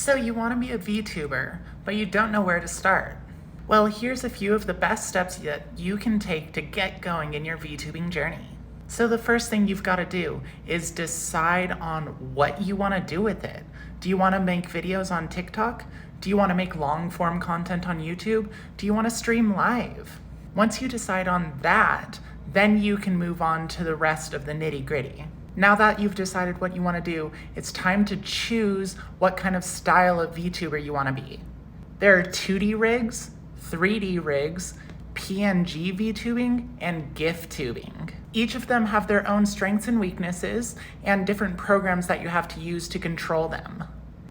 So you want to be a VTuber, but you don't know where to start. Well, here's a few of the best steps that you can take to get going in your VTubing journey. So the first thing you've got to do is decide on what you want to do with it. Do you want to make videos on TikTok? Do you want to make long form content on YouTube? Do you want to stream live? Once you decide on that, then you can move on to the rest of the nitty-gritty. Now that you've decided what you want to do, it's time to choose what kind of style of VTuber you want to be. There are 2D rigs, 3D rigs, PNG VTubing, and GIF tubing. Each of them have their own strengths and weaknesses and different programs that you have to use to control them.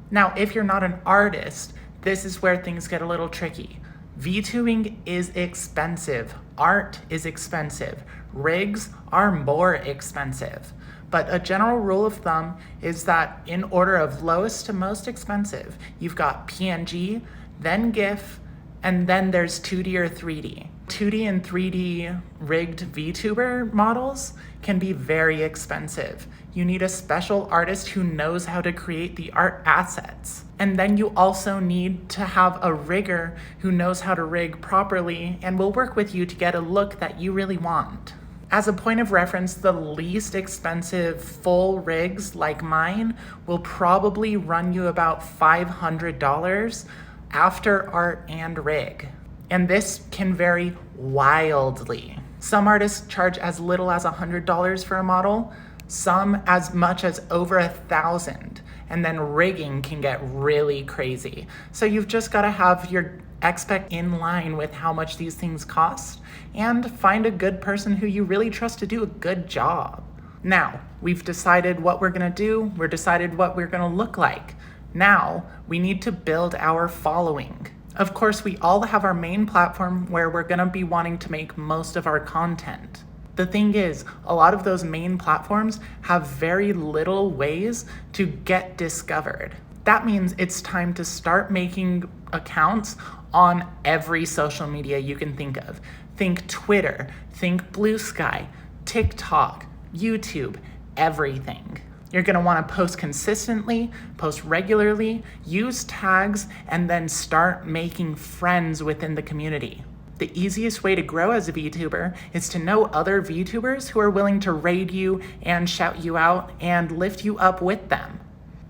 Now, if you're not an artist, this is where things get a little tricky. VTubing is expensive. Art is expensive. Rigs are more expensive. But a general rule of thumb is that in order of lowest to most expensive, you've got PNG, then GIF, and then there's 2D or 3D. 2D and 3D rigged VTuber models can be very expensive. You need a special artist who knows how to create the art assets. And then you also need to have a rigger who knows how to rig properly and will work with you to get a look that you really want. As a point of reference, the least expensive full rigs like mine will probably run you about $500 after art and rig. And this can vary wildly. Some artists charge as little as $100 for a model, some as much as over $1,000, and then rigging can get really crazy. So you've just gotta have your expect in line with how much these things cost and find a good person who you really trust to do a good job. Now, we've decided what we're gonna do, we've decided what we're gonna look like. Now, we need to build our following. Of course, we all have our main platform where we're gonna be wanting to make most of our content. The thing is, a lot of those main platforms have very little ways to get discovered. That means it's time to start making accounts on every social media you can think of. Think Twitter, think Blue Sky, TikTok, YouTube, everything. You're gonna wanna post consistently, post regularly, use tags, and then start making friends within the community. The easiest way to grow as a VTuber is to know other VTubers who are willing to raid you and shout you out and lift you up with them.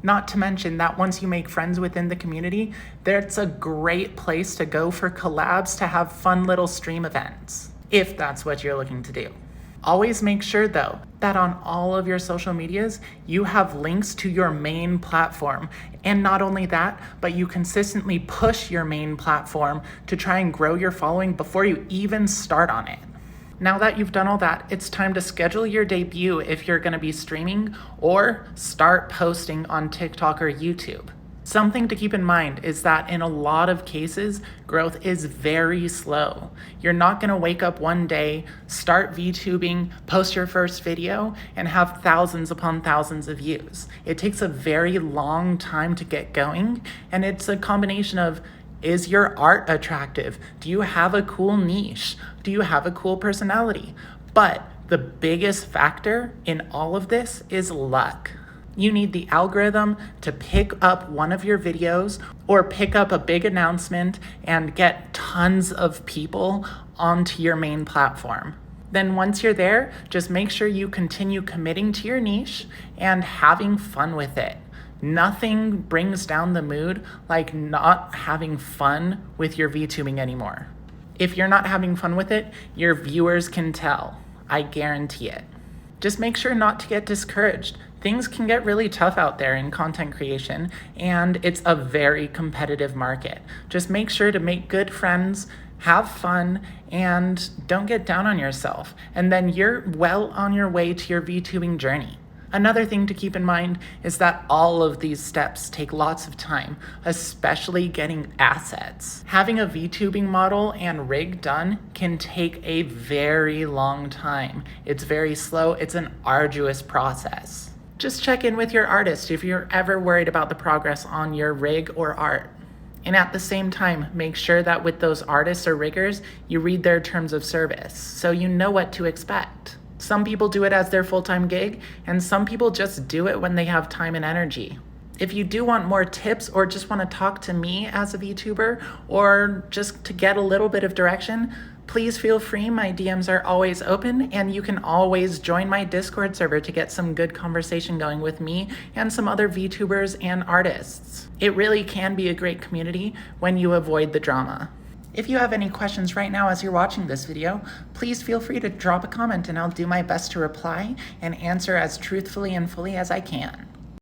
Not to mention that once you make friends within the community, that's a great place to go for collabs to have fun little stream events, if that's what you're looking to do. Always make sure though, that on all of your social medias, you have links to your main platform. And not only that, but you consistently push your main platform to try and grow your following before you even start on it. Now that you've done all that, it's time to schedule your debut if you're gonna be streaming or start posting on TikTok or YouTube. Something to keep in mind is that in a lot of cases, growth is very slow. You're not gonna wake up one day, start VTubing, post your first video, and have thousands upon thousands of views. It takes a very long time to get going, and it's a combination of, is your art attractive? Do you have a cool niche? Do you have a cool personality? But the biggest factor in all of this is luck. You need the algorithm to pick up one of your videos or pick up a big announcement and get tons of people onto your main platform. Then once you're there, just make sure you continue committing to your niche and having fun with it. Nothing brings down the mood like not having fun with your VTubing anymore. If you're not having fun with it, your viewers can tell. I guarantee it. Just make sure not to get discouraged. Things can get really tough out there in content creation, and it's a very competitive market. Just make sure to make good friends, have fun, and don't get down on yourself. And then you're well on your way to your VTubing journey. Another thing to keep in mind is that all of these steps take lots of time, especially getting assets. Having a VTubing model and rig done can take a very long time. It's very slow, it's an arduous process. Just check in with your artist if you're ever worried about the progress on your rig or art. And at the same time, make sure that with those artists or riggers, you read their terms of service so you know what to expect. Some people do it as their full-time gig, and some people just do it when they have time and energy. If you do want more tips or just want to talk to me as a VTuber or just to get a little bit of direction, please feel free. My DMs are always open, and you can always join my Discord server to get some good conversation going with me and some other VTubers and artists. It really can be a great community when you avoid the drama. If you have any questions right now as you're watching this video, please feel free to drop a comment and I'll do my best to reply and answer as truthfully and fully as I can.